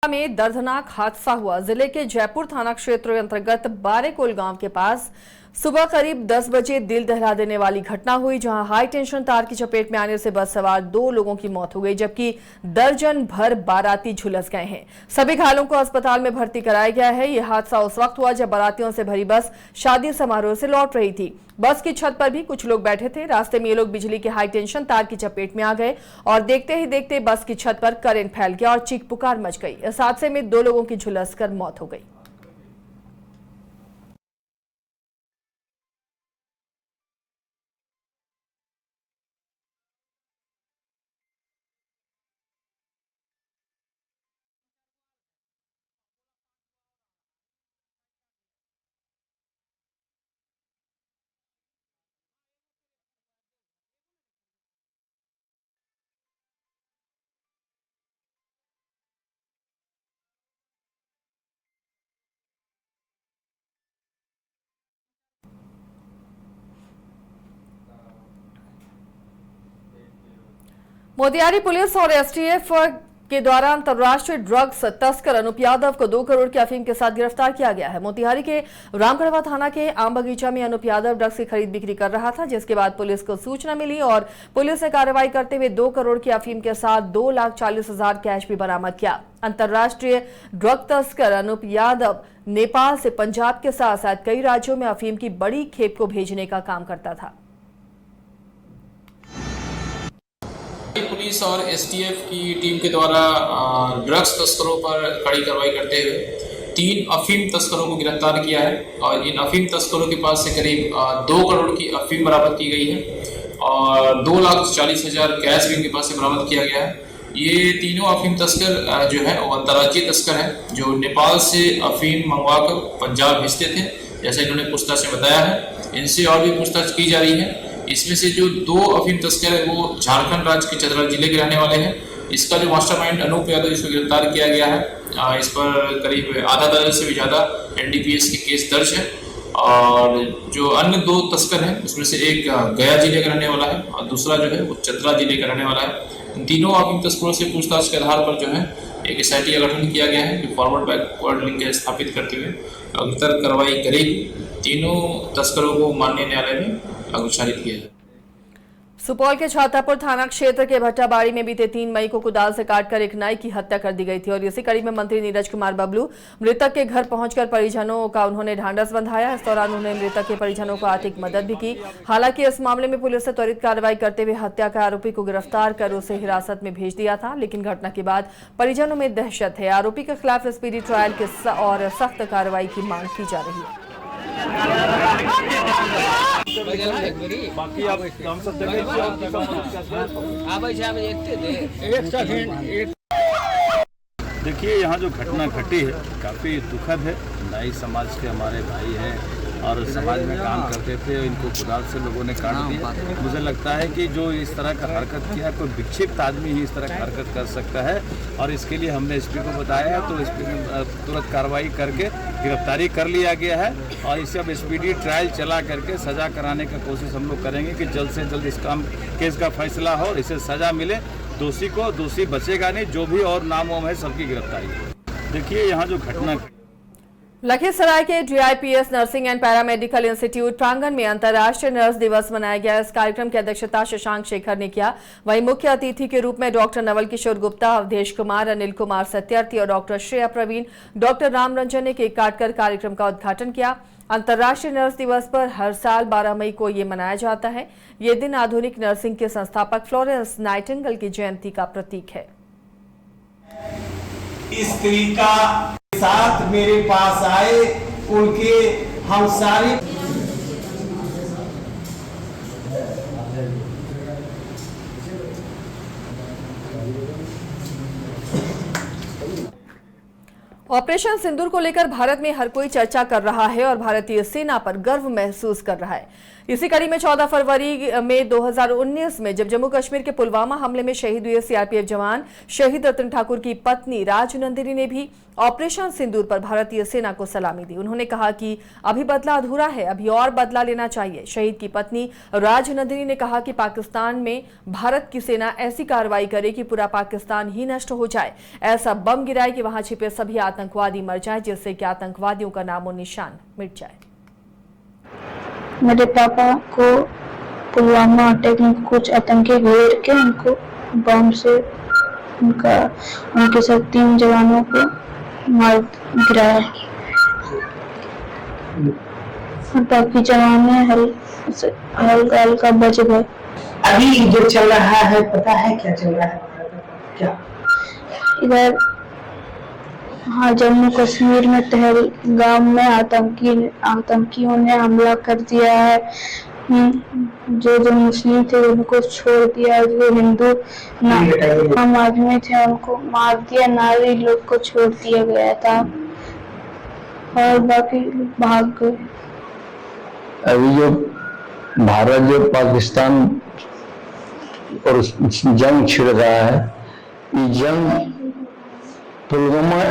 में दर्दनाक हादसा हुआ। जिले के जयपुर थाना क्षेत्र अंतर्गत बारेकोल गांव के पास सुबह करीब 10 बजे दिल दहला देने वाली घटना हुई, जहां हाई टेंशन तार की चपेट में आने से बस सवार 2 लोगों की मौत हो गई, जबकि दर्जन भर बाराती झुलस गए हैं। सभी घायलों को अस्पताल में भर्ती कराया गया है। यह हादसा उस वक्त हुआ जब बारातियों से भरी बस शादी समारोह से लौट रही थी। बस की छत पर भी कुछ लोग बैठे थे। रास्ते में ये लोग बिजली के हाई टेंशन तार की चपेट में आ गए और देखते ही देखते बस की छत पर करंट फैल गया और चीख पुकार मच गई। इस हादसे में 2 लोगों की झुलसकर मौत हो गई। मोतिहारी पुलिस और एसटीएफ के द्वारा अंतर्राष्ट्रीय ड्रग्स तस्कर अनूप यादव को 2 करोड़ की अफीम के साथ गिरफ्तार किया गया है। मोतिहारी के रामगढ़वा थाना के आम बगीचा में अनूप यादव ड्रग्स की खरीद बिक्री कर रहा था, जिसके बाद पुलिस को सूचना मिली और पुलिस ने कार्रवाई करते हुए 2 करोड़ की अफीम के साथ 2,40,000 कैश भी बरामद किया। अंतर्राष्ट्रीय ड्रग तस्कर अनूप यादव नेपाल से पंजाब के साथ साथ कई राज्यों में अफीम की बड़ी खेप को भेजने का काम करता था। पुलिस और एसटीएफ की टीम के द्वारा ड्रग्स तस्करों पर कड़ी कार्रवाई करते हुए 3 अफीम तस्करों को गिरफ्तार किया है और इन अफीम तस्करों के पास से करीब 2 करोड़ की अफीम बरामद की गई है और 2,40,000 कैश भी इनके पास से बरामद किया गया है। ये तीनों अफीम तस्कर जो है वो अंतर्राज्यीय तस्कर हैं, जो नेपाल से अफीम मंगवाकर पंजाब भेजते थे, जैसे इन्होंने पूछताछ में बताया है। इनसे और भी पूछताछ की जा रही है। इसमें से जो 2 अफीम तस्कर है वो झारखंड राज्य के चतरा जिले के रहने वाले हैं। इसका जो मास्टरमाइंड अनूप यादव, इसको गिरफ्तार किया गया है। इस पर करीब आधा दर्जन से भी ज़्यादा एनडीपीएस के केस दर्ज है और जो अन्य 2 तस्कर हैं उसमें से एक गया जिले का रहने वाला है और दूसरा जो है वो चतरा जिले का रहने वाला है। इन तीनों अफीम तस्करों से पूछताछ के आधार पर जो है एक एसआईटी का गठन किया गया है, जो फॉरवर्ड बैकवर्ड लिंक स्थापित करते हुए अग्नितर कार्रवाई करेगी। तीनों तस्करों को माननीय न्यायालय में अग्रसारित किया जाए। सुपौल के छातापुर थाना क्षेत्र के भट्टाबाड़ी में बीते 3 मई को कुदाल से काटकर एक नाई की हत्या कर दी गई थी और इसी कड़ी में मंत्री नीरज कुमार बबलू मृतक के घर पहुंचकर परिजनों का उन्होंने ढांढस बंधाया। इस दौरान उन्होंने मृतक के परिजनों को आर्थिक मदद भी की। हालांकि इस मामले में पुलिस ने त्वरित कार्रवाई करते हुए हत्या का आरोपी को गिरफ्तार कर उसे हिरासत में भेज दिया था, लेकिन घटना के बाद परिजनों में दहशत है। आरोपी के खिलाफ स्पीडी ट्रायल और सख्त कार्रवाई की मांग की जा रही है। बाकी आप नाम सब देखिए, यहाँ जो घटना घटी है काफ़ी दुखद है। नाई समाज के हमारे भाई हैं और समाज में काम करते थे, इनको कुदाल से लोगों ने काट दिया। मुझे लगता है कि जो इस तरह का हरकत किया, कोई विक्षिप्त आदमी ही इस तरह का हरकत कर सकता है और इसके लिए हमने एसपी को बताया है, तो एसपी ने तुरंत कार्रवाई करके गिरफ्तारी कर लिया गया है और इसे अब स्पीडी ट्रायल चला करके सजा कराने का कोशिश हम लोग करेंगे कि जल्द से जल्द इस केस का फैसला हो, इसे सजा मिले। दोषी को दोषी बचेगा नहीं, जो भी और नाम वाम है सबकी गिरफ्तारी हो। देखिए, यहाँ जो घटना लखीसराय के डीआईपीएस नर्सिंग एंड पैरामेडिकल इंस्टीट्यूट प्रांगण में अंतर्राष्ट्रीय नर्स दिवस मनाया गया। इस कार्यक्रम की अध्यक्षता शशांक शेखर ने किया। वहीं मुख्य अतिथि के रूप में डॉक्टर नवल किशोर गुप्ता, अवधेश कुमार, अनिल कुमार सत्यार्थी और डॉक्टर श्रेया प्रवीण, डॉक्टर राम रंजन ने केक काटकर कार्यक्रम का उद्घाटन किया। अंतर्राष्ट्रीय नर्स दिवस पर हर साल 12 मई को ये मनाया जाता है। ये दिन आधुनिक नर्सिंग के संस्थापक फ्लोरेंस नाइटिंगेल की जयंती का प्रतीक है। स्त्री का साथ मेरे पास आए, उनके हम सारे ऑपरेशन सिंदूर को लेकर भारत में हर कोई चर्चा कर रहा है और भारतीय सेना पर गर्व महसूस कर रहा है। इसी कड़ी में 14 फरवरी में 2019 में जब जम्मू कश्मीर के पुलवामा हमले में शहीद हुए सीआरपीएफ जवान शहीद रतन ठाकुर की पत्नी राजनंदिनी ने भी ऑपरेशन सिंदूर पर भारतीय सेना को सलामी दी। उन्होंने कहा कि अभी बदला अधूरा है, अभी और बदला लेना चाहिए। शहीद की पत्नी राजनंदिनी ने कहा कि पाकिस्तान में भारत की सेना ऐसी कार्रवाई करे कि पूरा पाकिस्तान ही नष्ट हो जाए, ऐसा बम गिराए कि वहां छिपे सभी आतंकवादी मर जाए, जिससे कि आतंकवादियों का नामो निशान मिट जाए। मेरे पापा को पुलवामा अटैक में कुछ आतंकी घेर के उनको बम से उनके सब 3 जवानों को मार गिराया और बाकी जवान हल्का बच गए। अभी जो चल रहा है पता है क्या चल रहा है? क्या इधर हाँ, जम्मू कश्मीर में पहलगाम में आतंकियों ने हमला कर दिया है। जो मुस्लिम थे उनको छोड़ दिया, जो हिंदू आम आदमी थे उनको मार दिया, नारी लोग को छोड़ दिया गया था और बाकी भाग गए। अभी जो भारत जो पाकिस्तान और जंग छिड़ रहा है, ये जंग पुलवामा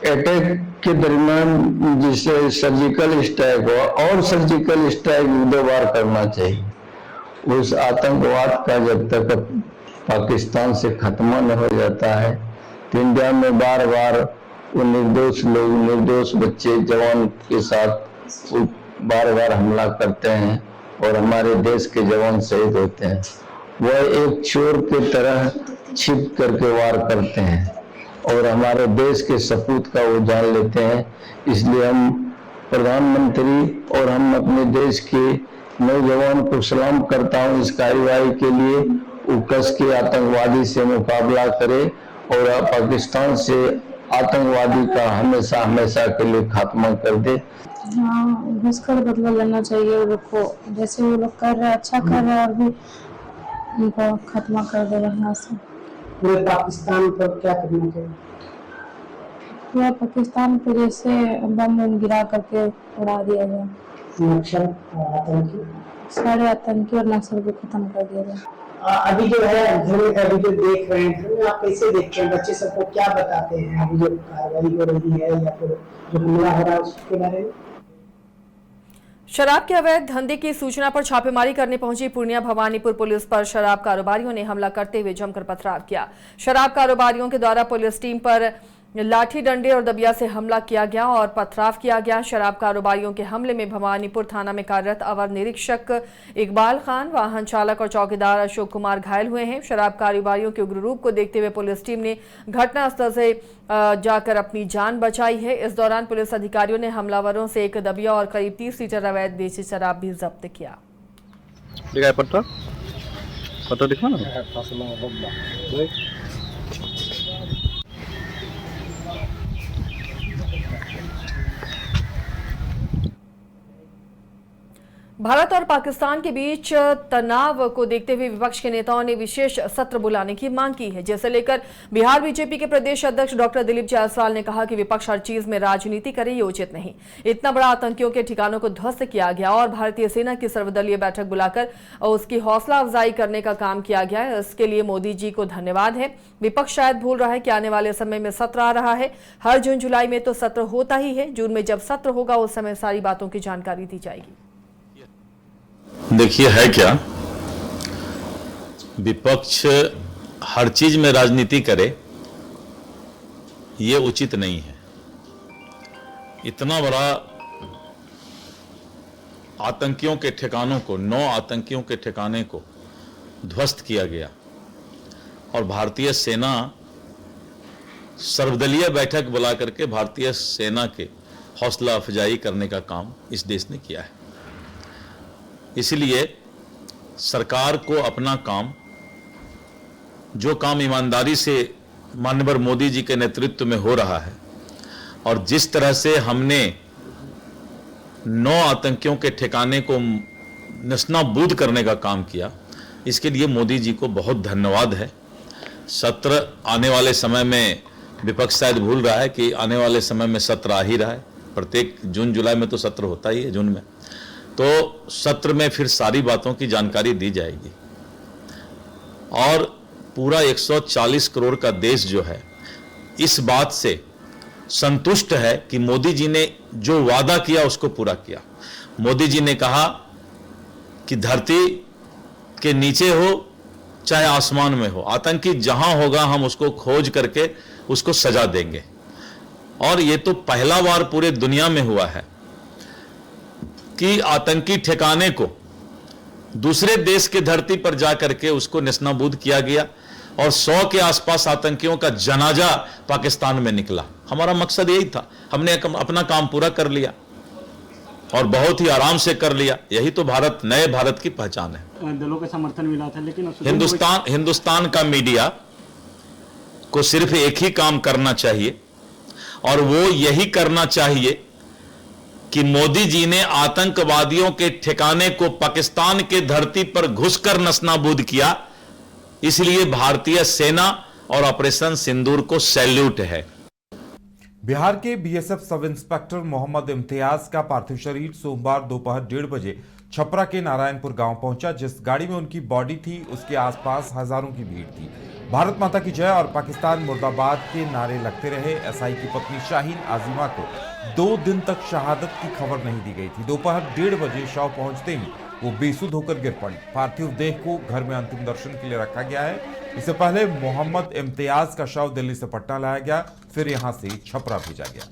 अटैक के दरमियान जिसे सर्जिकल स्ट्राइक हुआ और सर्जिकल स्ट्राइक 2 बार करना चाहिए। उस आतंकवाद का जब तक पाकिस्तान से खत्म न हो जाता है तो इंडिया में बार बार वो निर्दोष लोग, निर्दोष बच्चे जवान के साथ बार बार हमला करते हैं और हमारे देश के जवान शहीद होते हैं। वह एक चोर की तरह छिप करके वार करते हैं और हमारे देश के सपूत का वो जान लेते हैं। इसलिए हम प्रधानमंत्री और हम अपने देश के नौजवान को सलाम करता हूँ इस कार्रवाई के लिए। वो कस के आतंकवादी से मुकाबला करे और पाकिस्तान से आतंकवादी का हमेशा हमेशा के लिए खात्मा कर दे। हाँ, घुसकर बदला लेना चाहिए वो लोग को, जैसे वो लोग कर रहे अच्छा कर रहे और भी उनको खत्मा कर दे रहे यहाँ से। पूरे पाकिस्तान पर क्या करना चाहिए? पूरा पाकिस्तान पे जैसे बम गिरा करके उड़ा दिया जाए, नक्सल आतंकी सारे आतंकी और नक्सल को खत्म कर दिया जाए। अभी जो है अभी जो देख रहे हैं घर में, आप कैसे देखते हैं? बच्चे सबको क्या बताते हैं अभी जो कार्रवाई हो रही है या फिर जो हमला हो रहा है उसके बारे में? शराब के अवैध धंधे की सूचना पर छापेमारी करने पहुंची पूर्णिया भवानीपुर पुलिस पर शराब कारोबारियों ने हमला करते हुए जमकर पथराव किया। शराब कारोबारियों के द्वारा पुलिस टीम पर लाठी डंडे और दबिया से हमला किया गया और पथराव किया गया। शराब कारोबारियों के हमले में भवानीपुर थाना में कार्यरत अवर निरीक्षक इकबाल खान, वाहन चालक और चौकीदार अशोक कुमार घायल हुए हैं। शराब कारोबारियों के उग्र रूप को देखते हुए पुलिस टीम ने घटनास्थल से जाकर अपनी जान बचाई है। इस दौरान पुलिस अधिकारियों ने हमलावरों से एक दबिया और करीब 30 लीटर अवैध देसी शराब भी जब्त किया। भारत और पाकिस्तान के बीच तनाव को देखते हुए विपक्ष के नेताओं ने विशेष सत्र बुलाने की मांग की है, जिसे लेकर बिहार बीजेपी के प्रदेश अध्यक्ष डॉक्टर दिलीप जायसवाल ने कहा कि विपक्ष हर चीज में राजनीति करे, ये उचित नहीं। इतना बड़ा आतंकियों के ठिकानों को ध्वस्त किया गया और भारतीय सेना की सर्वदलीय बैठक बुलाकर उसकी हौसला अफजाई करने का काम किया गया है। इसके लिए मोदी जी को धन्यवाद है। विपक्ष शायद भूल रहा है कि आने वाले समय में सत्र आ रहा है। हर जून जुलाई में तो सत्र होता ही है। जून में जब सत्र होगा उस समय सारी बातों की जानकारी दी जाएगी। देखिए, है क्या, विपक्ष हर चीज में राजनीति करे, ये उचित नहीं है। इतना बड़ा आतंकियों के ठिकानों को, 9 आतंकियों के ठिकाने को ध्वस्त किया गया और भारतीय सेना सर्वदलीय बैठक बुला करके भारतीय सेना के हौसला अफजाई करने का काम इस देश ने किया है। इसलिए सरकार को अपना काम, जो काम ईमानदारी से माननीय मोदी जी के नेतृत्व में हो रहा है और जिस तरह से हमने 9 आतंकियों के ठिकाने को नस्ताबूद करने का काम किया, इसके लिए मोदी जी को बहुत धन्यवाद है। सत्र आने वाले समय में, विपक्ष शायद भूल रहा है कि आने वाले समय में सत्र आ ही रहा है। प्रत्येक जून जुलाई में तो सत्र होता ही है जून में, तो सत्र में फिर सारी बातों की जानकारी दी जाएगी। और पूरा 140 करोड़ का देश जो है इस बात से संतुष्ट है कि मोदी जी ने जो वादा किया उसको पूरा किया। मोदी जी ने कहा कि धरती के नीचे हो चाहे आसमान में हो, आतंकी जहां होगा हम उसको खोज करके उसको सजा देंगे। और ये तो पहला बार पूरे दुनिया में हुआ है कि आतंकी ठिकाने को दूसरे देश के धरती पर जाकर के उसको नेस्तनाबूद किया गया और 100 के आसपास आतंकियों का जनाजा पाकिस्तान में निकला। हमारा मकसद यही था, हमने अपना काम पूरा कर लिया और बहुत ही आराम से कर लिया। यही तो भारत, नए भारत की पहचान है। दलों का समर्थन मिला था, लेकिन हिंदुस्तान का मीडिया को सिर्फ एक ही काम करना चाहिए और वो यही करना चाहिए कि मोदी जी ने आतंकवादियों के ठिकाने को पाकिस्तान के धरती पर घुसकर नस्तानाबूद किया, इसलिए भारतीय सेना और ऑपरेशन सिंदूर को सैल्यूट है। बिहार के BSF sub inspector Mohammad Imtiaz का पार्थिव शरीर सोमवार दोपहर 1:30 बजे छपरा के नारायणपुर गांव पहुंचा। जिस गाड़ी में उनकी बॉडी थी उसके आसपास हजारों की भीड़ थी। भारत माता की जय और पाकिस्तान मुर्दाबाद के नारे लगते रहे। एसआई की पत्नी शाहीन आजिमा को 2 दिन तक शहादत की खबर नहीं दी गई थी। दोपहर 1:30 बजे शव पहुंचते ही वो बेसुध होकर गिर पड़ी। पार्थिव देह को घर में अंतिम दर्शन के लिए रखा गया है। इससे पहले मोहम्मद इम्तियाज का शव दिल्ली से पटना लाया गया, फिर यहां से छपरा भेजा गया।